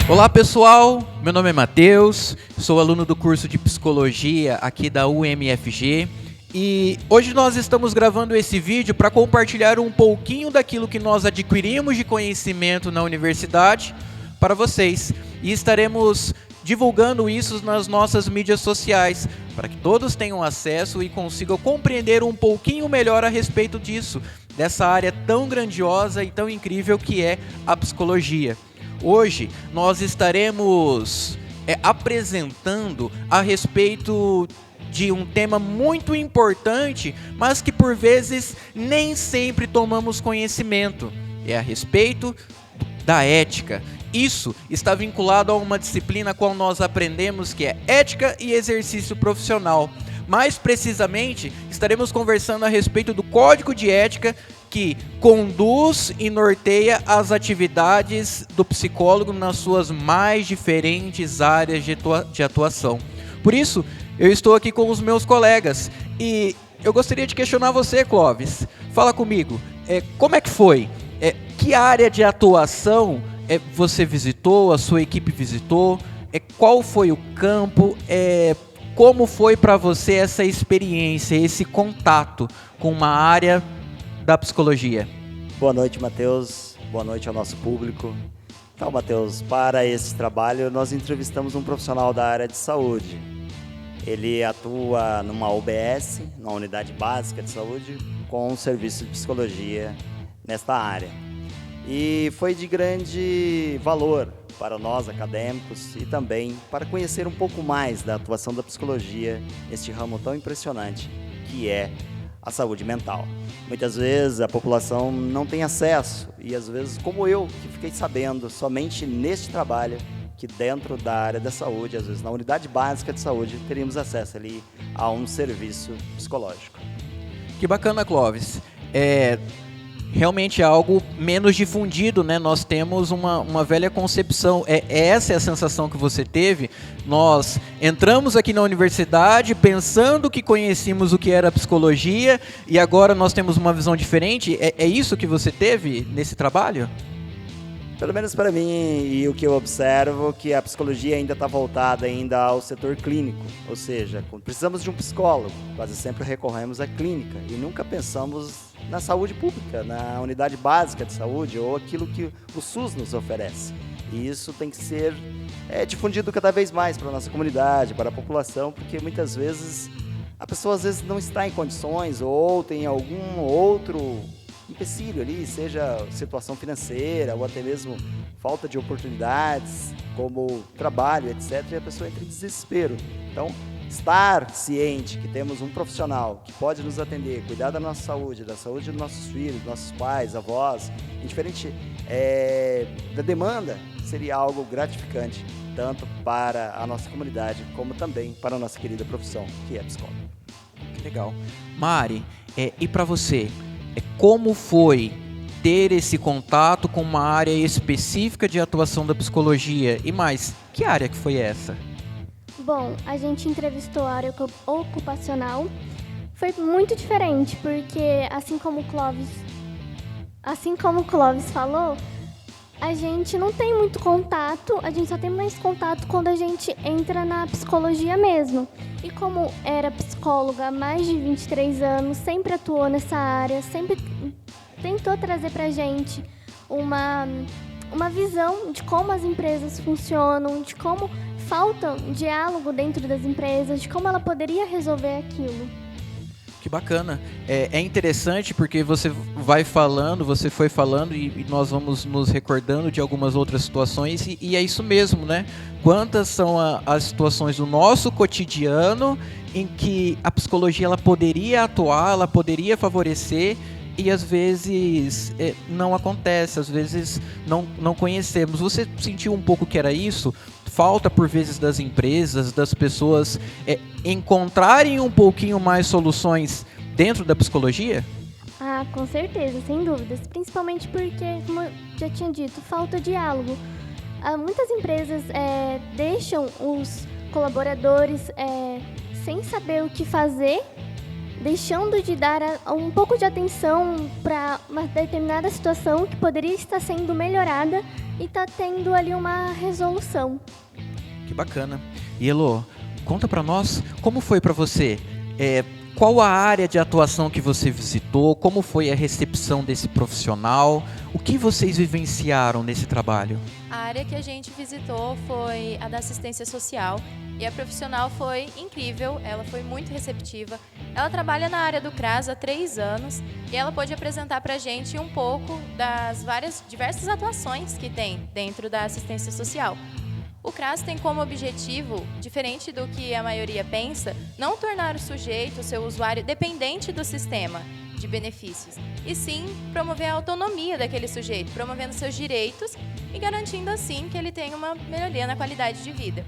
Olá pessoal, meu nome é Matheus, sou aluno do curso de Psicologia aqui da UMFG e hoje nós estamos gravando esse vídeo para compartilhar um pouquinho daquilo que nós adquirimos de conhecimento na universidade para vocês e estaremos divulgando isso nas nossas mídias sociais para que todos tenham acesso e consigam compreender um pouquinho melhor a respeito disso, dessa área tão grandiosa e tão incrível que é a psicologia. Hoje nós estaremos apresentando a respeito de um tema muito importante, mas que por vezes nem sempre tomamos conhecimento. É a respeito da ética. Isso está vinculado a uma disciplina a qual nós aprendemos que é ética e exercício profissional. Mais precisamente, estaremos conversando a respeito do código de ética que conduz e norteia as atividades do psicólogo nas suas mais diferentes áreas de atuação. Por isso, eu estou aqui com os meus colegas e eu gostaria de questionar você, Clóvis. Fala comigo, como é que foi? Que área de atuação você visitou, a sua equipe visitou? Qual foi o campo? Como foi para você essa experiência, esse contato com uma área da psicologia? Boa noite, Matheus. Boa noite ao nosso público. Então, Matheus, para esse trabalho nós entrevistamos um profissional da área de saúde. Ele atua numa UBS, numa unidade básica de saúde, com um serviço de psicologia nesta área. E foi de grande valor para nós acadêmicos e também para conhecer um pouco mais da atuação da psicologia neste ramo tão impressionante que é a saúde mental. Muitas vezes a população não tem acesso e às vezes, como eu, que fiquei sabendo somente neste trabalho, que dentro da área da saúde, às vezes na unidade básica de saúde, teríamos acesso ali a um serviço psicológico. Que bacana, Clóvis. Realmente é algo menos difundido, né? Nós temos uma velha concepção. Essa é a sensação que você teve. Nós entramos aqui na universidade pensando que conhecíamos o que era psicologia e agora nós temos uma visão diferente. É isso que você teve nesse trabalho? Pelo menos para mim, e o que eu observo, que a psicologia ainda está voltada ainda ao setor clínico, ou seja, quando precisamos de um psicólogo, quase sempre recorremos à clínica e nunca pensamos na saúde pública, na unidade básica de saúde ou aquilo que o SUS nos oferece. E isso tem que ser difundido cada vez mais para a nossa comunidade, para a população, porque muitas vezes a pessoa às vezes não está em condições ou tem algum outro empecilho ali, seja situação financeira ou até mesmo falta de oportunidades, como trabalho, etc., e a pessoa entra em desespero. Então, estar ciente que temos um profissional que pode nos atender, cuidar da nossa saúde, da saúde dos nossos filhos, dos nossos pais, avós, indiferente da demanda, seria algo gratificante, tanto para a nossa comunidade, como também para a nossa querida profissão, que é psicólogo. Legal. Mari, e para você? Como foi ter esse contato com uma área específica de atuação da psicologia? E mais, que área que foi essa? Bom, a gente entrevistou a área ocupacional. Foi muito diferente, porque assim como o Clóvis falou, a gente não tem muito contato, a gente só tem mais contato quando a gente entra na psicologia mesmo. E como era psicóloga há mais de 23 anos, sempre atuou nessa área, sempre tentou trazer pra gente uma visão de como as empresas funcionam, de como falta um diálogo dentro das empresas, de como ela poderia resolver aquilo. Que bacana. É interessante porque você foi falando e nós vamos nos recordando de algumas outras situações e é isso mesmo, né? Quantas são as situações do nosso cotidiano em que a psicologia ela poderia atuar, ela poderia favorecer e às vezes não acontece, às vezes não conhecemos. Você sentiu um pouco que era isso? Falta por vezes das empresas, das pessoas encontrarem um pouquinho mais soluções dentro da psicologia? Ah, com certeza, sem dúvidas. Principalmente porque, como eu já tinha dito, falta diálogo. Muitas empresas deixam os colaboradores sem saber o que fazer, deixando de dar um pouco de atenção para uma determinada situação que poderia estar sendo melhorada e está tendo ali uma resolução. Que bacana. E Elô, conta pra nós como foi pra você. Qual a área de atuação que você visitou? Como foi a recepção desse profissional? O que vocês vivenciaram nesse trabalho? A área que a gente visitou foi a da assistência social e a profissional foi incrível, ela foi muito receptiva. Ela trabalha na área do CRAS há 3 anos e ela pôde apresentar pra gente um pouco das diversas atuações que tem dentro da assistência social. O CRAS tem como objetivo, diferente do que a maioria pensa, não tornar o sujeito, o seu usuário, dependente do sistema de benefícios, e sim promover a autonomia daquele sujeito, promovendo seus direitos e garantindo assim que ele tenha uma melhoria na qualidade de vida.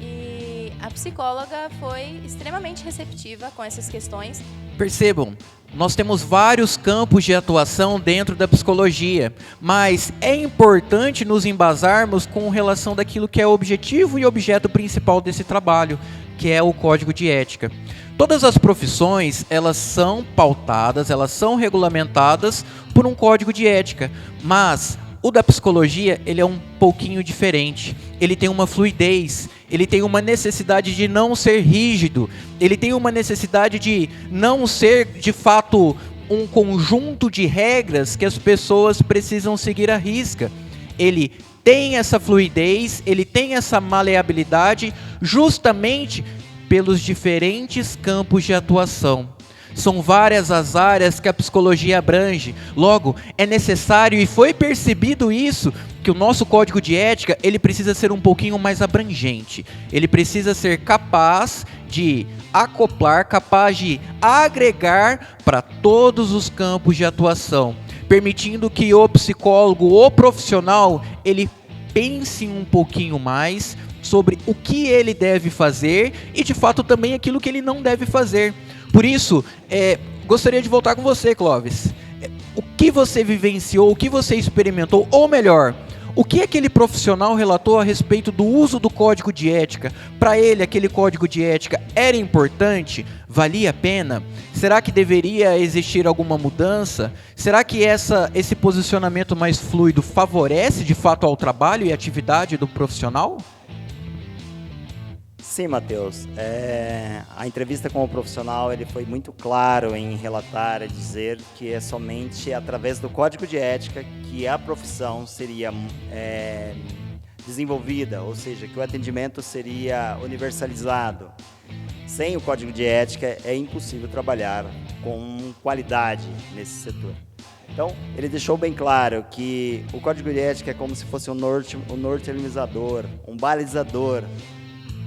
E a psicóloga foi extremamente receptiva com essas questões. Percebam, nós temos vários campos de atuação dentro da psicologia, mas é importante nos embasarmos com relação daquilo que é o objetivo e objeto principal desse trabalho, que é o código de ética. Todas as profissões, elas são pautadas, elas são regulamentadas por um código de ética, mas o da psicologia, ele é um pouquinho diferente. Ele tem uma fluidez, ele tem uma necessidade de não ser rígido, ele tem uma necessidade de não ser, de fato, um conjunto de regras que as pessoas precisam seguir à risca. Ele tem essa fluidez, ele tem essa maleabilidade, justamente pelos diferentes campos de atuação. São várias as áreas que a psicologia abrange. Logo, é necessário, e foi percebido isso, que o nosso código de ética, ele precisa ser um pouquinho mais abrangente. Ele precisa ser capaz de acoplar, capaz de agregar para todos os campos de atuação, permitindo que o psicólogo, o profissional, ele pense um pouquinho mais sobre o que ele deve fazer e, de fato, também aquilo que ele não deve fazer. Por isso, gostaria de voltar com você, Clóvis. O que você vivenciou, o que você experimentou, ou melhor, o que aquele profissional relatou a respeito do uso do código de ética? Para ele, aquele código de ética era importante? Valia a pena? Será que deveria existir alguma mudança? Será que esse posicionamento mais fluido favorece, de fato, ao trabalho e atividade do profissional? Sim, Matheus. A entrevista com o profissional, ele foi muito claro em relatar e dizer que é somente através do código de ética que a profissão seria desenvolvida, ou seja, que o atendimento seria universalizado. Sem o código de ética é impossível trabalhar com qualidade nesse setor. Então, ele deixou bem claro que o código de ética é como se fosse um nortealizador, um balizador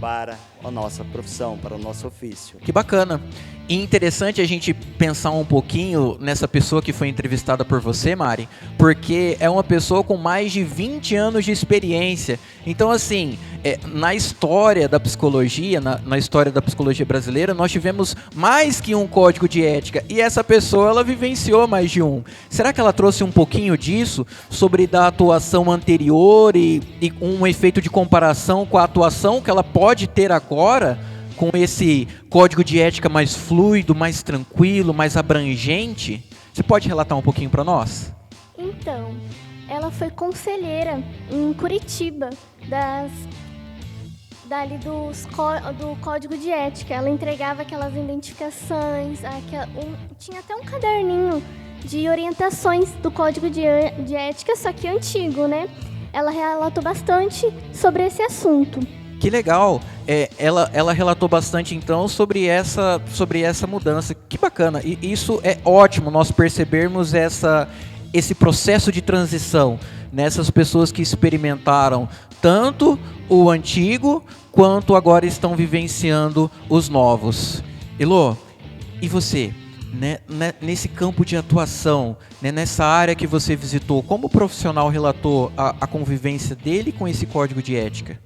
para a nossa profissão, para o nosso ofício. Que bacana. E interessante a gente pensar um pouquinho nessa pessoa que foi entrevistada por você, Mari, porque é uma pessoa com mais de 20 anos de experiência. Então, assim, na história da psicologia, na história da psicologia brasileira, nós tivemos mais que um código de ética, e essa pessoa, ela vivenciou mais de um. Será que ela trouxe um pouquinho disso, sobre da atuação anterior e um efeito de comparação com a atuação que ela pode ter agora, com esse código de ética mais fluido, mais tranquilo, mais abrangente? Você pode relatar um pouquinho para nós? Então, ela foi conselheira em Curitiba do Código de Ética. Ela entregava aquelas identificações, tinha até um caderninho de orientações do Código de Ética, só que antigo, né? Ela relatou bastante sobre esse assunto. Que legal, ela relatou bastante então sobre essa mudança, que bacana, e isso é ótimo nós percebermos esse processo de transição nessas pessoas que experimentaram tanto o antigo quanto agora estão vivenciando os novos. Elô, e você? Nesse campo de atuação, nessa área que você visitou, como o profissional relatou a convivência dele com esse código de ética?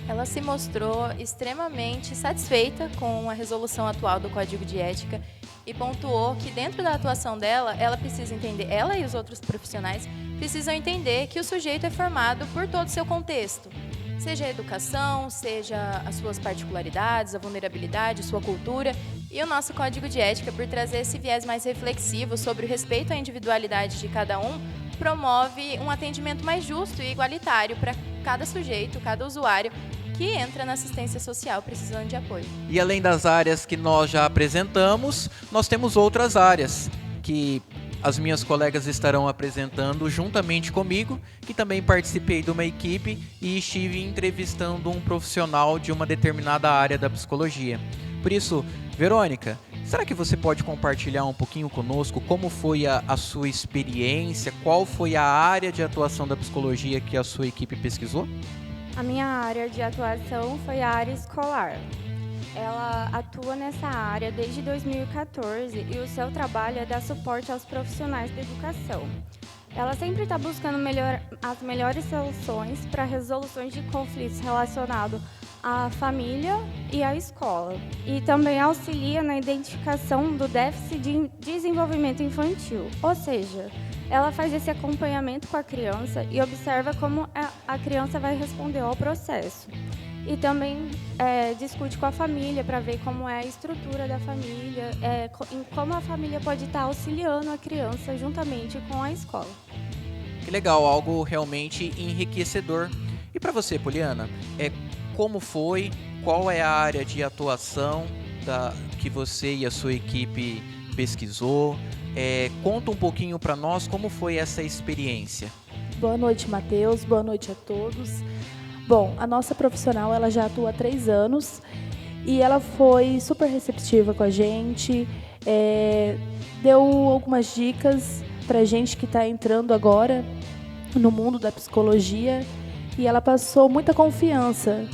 Ela se mostrou extremamente satisfeita com a resolução atual do Código de Ética e pontuou que dentro da atuação dela, ela precisa entender, ela e os outros profissionais precisam entender que o sujeito é formado por todo o seu contexto, seja a educação, seja as suas particularidades, a vulnerabilidade, sua cultura, E o nosso código de ética, por trazer esse viés mais reflexivo sobre o respeito à individualidade de cada um, promove um atendimento mais justo e igualitário para cada sujeito, cada usuário que entra na assistência social precisando de apoio. E além das áreas que nós já apresentamos, nós temos outras áreas que as minhas colegas estarão apresentando juntamente comigo, que também participei de uma equipe e estive entrevistando um profissional de uma determinada área da psicologia. Por isso, Verônica, será que você pode compartilhar um pouquinho conosco como foi a sua experiência, qual foi a área de atuação da psicologia que a sua equipe pesquisou? A minha área de atuação foi a área escolar. Ela atua nessa área desde 2014 e o seu trabalho é dar suporte aos profissionais da educação. Ela sempre está buscando as melhores soluções para resoluções de conflitos relacionados à família e à escola. E também auxilia na identificação do déficit de desenvolvimento infantil, ou seja, ela faz esse acompanhamento com a criança e observa como a criança vai responder ao processo. E também discute com a família para ver como é a estrutura da família, como a família pode estar auxiliando a criança juntamente com a escola. Que legal, algo realmente enriquecedor. E para você, Poliana, como foi, qual é a área de atuação que você e a sua equipe pesquisou? Conta um pouquinho para nós como foi essa experiência. Boa noite, Matheus. Boa noite a todos. Bom, a nossa profissional ela já atua há 3 anos e ela foi super receptiva com a gente, deu algumas dicas para a gente que está entrando agora no mundo da psicologia e ela passou muita confiança.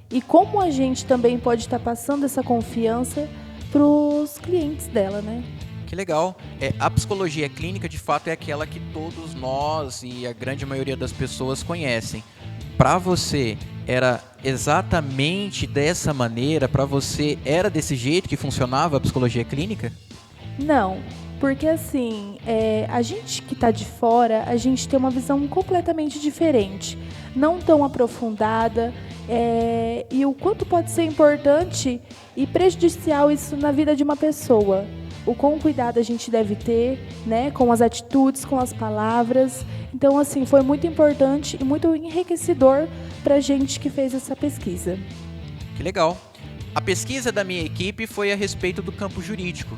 E como a gente também pode estar passando essa confiança para os clientes dela, né? Que legal. A psicologia clínica, de fato, é aquela que todos nós e a grande maioria das pessoas conhecem. Para você, era exatamente dessa maneira? Para você, era desse jeito que funcionava a psicologia clínica? Não, porque assim, a gente que está de fora, a gente tem uma visão completamente diferente, não tão aprofundada, e o quanto pode ser importante e prejudicial isso na vida de uma pessoa. O quão cuidado a gente deve ter, né, com as atitudes, com as palavras. Então, assim, foi muito importante e muito enriquecedor para a gente que fez essa pesquisa. Que legal. A pesquisa da minha equipe foi a respeito do campo jurídico.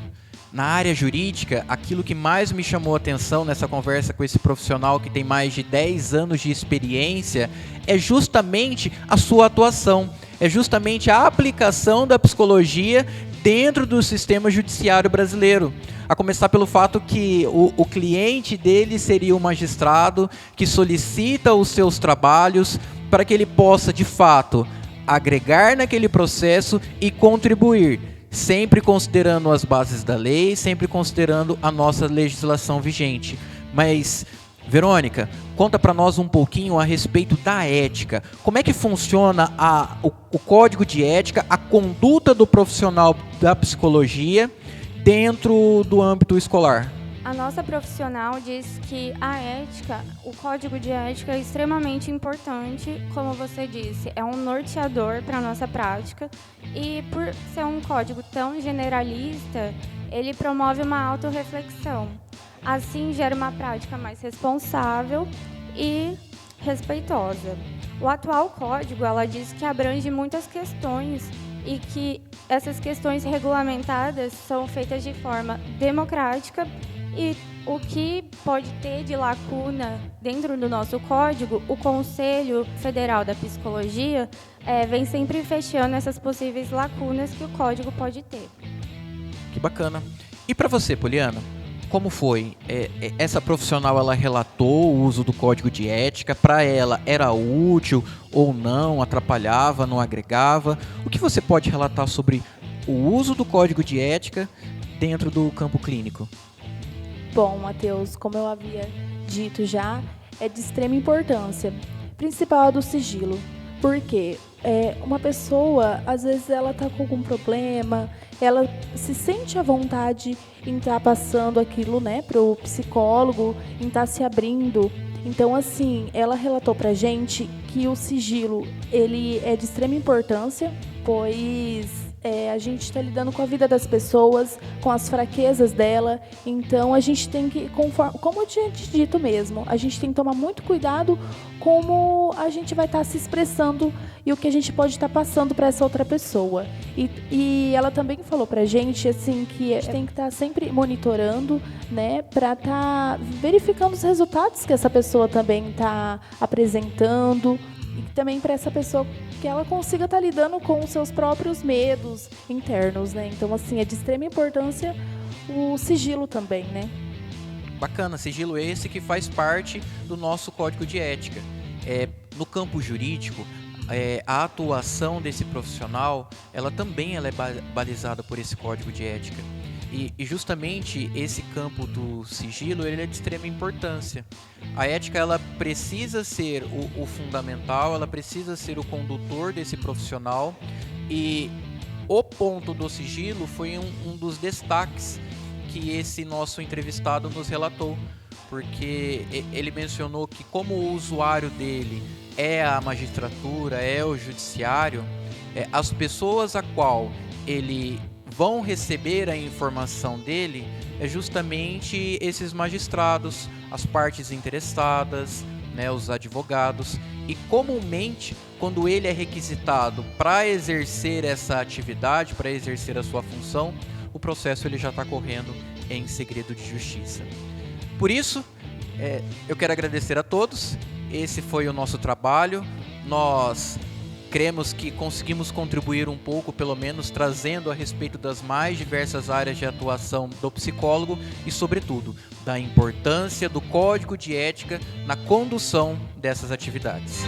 Na área jurídica, aquilo que mais me chamou a atenção nessa conversa com esse profissional que tem mais de 10 anos de experiência é justamente a sua atuação, é justamente a aplicação da psicologia dentro do sistema judiciário brasileiro. A começar pelo fato que o cliente dele seria o magistrado que solicita os seus trabalhos para que ele possa, de fato, agregar naquele processo e contribuir, sempre considerando as bases da lei, sempre considerando a nossa legislação vigente. Mas, Verônica, conta para nós um pouquinho a respeito da ética. Como é que funciona o código de ética, a conduta do profissional da psicologia dentro do âmbito escolar? A nossa profissional diz que a ética, o código de ética é extremamente importante, como você disse, é um norteador para a nossa prática e por ser um código tão generalista, ele promove uma autorreflexão. Assim, gera uma prática mais responsável e respeitosa. O atual código, ela diz que abrange muitas questões e que essas questões regulamentadas são feitas de forma democrática e o que pode ter de lacuna dentro do nosso código, o Conselho Federal da Psicologia vem sempre fechando essas possíveis lacunas que o código pode ter. Que bacana. E para você, Poliana? Como foi? Essa profissional, ela relatou o uso do código de ética? Para ela, era útil ou não? Atrapalhava, não agregava? O que você pode relatar sobre o uso do código de ética dentro do campo clínico? Bom, Matheus, como eu havia dito já, é de extrema importância, principal do sigilo. Porque uma pessoa, às vezes, ela está com algum problema, ela se sente à vontade em estar passando aquilo, né, para o psicólogo, em estar se abrindo. Então, assim, ela relatou para a gente que o sigilo ele é de extrema importância, pois a gente está lidando com a vida das pessoas, com as fraquezas dela. Então, a gente tem que, como eu tinha te dito mesmo, a gente tem que tomar muito cuidado como a gente vai estar se expressando e o que a gente pode estar passando para essa outra pessoa. E ela também falou para a gente assim, que a gente tem que estar sempre monitorando, né, para estar verificando os resultados que essa pessoa também está apresentando. E também para essa pessoa que ela consiga estar lidando com os seus próprios medos internos, né? Então, assim, é de extrema importância o sigilo também, né? Bacana, sigilo esse que faz parte do nosso código de ética. No campo jurídico, a atuação desse profissional, ela também é balizada por esse código de ética. E justamente esse campo do sigilo, ele é de extrema importância. A ética, ela precisa ser o fundamental, ela precisa ser o condutor desse profissional, e o ponto do sigilo foi um dos destaques que esse nosso entrevistado nos relatou, porque ele mencionou que como o usuário dele é a magistratura, é o judiciário, as pessoas a qual ele vão receber a informação dele é justamente esses magistrados, as partes interessadas, né, os advogados. E comumente, quando ele é requisitado para exercer essa atividade, para exercer a sua função, o processo ele já está correndo em segredo de justiça. Por isso, eu quero agradecer a todos. Esse foi o nosso trabalho. Nós cremos que conseguimos contribuir um pouco, pelo menos, trazendo a respeito das mais diversas áreas de atuação do psicólogo e, sobretudo, da importância do código de ética na condução dessas atividades.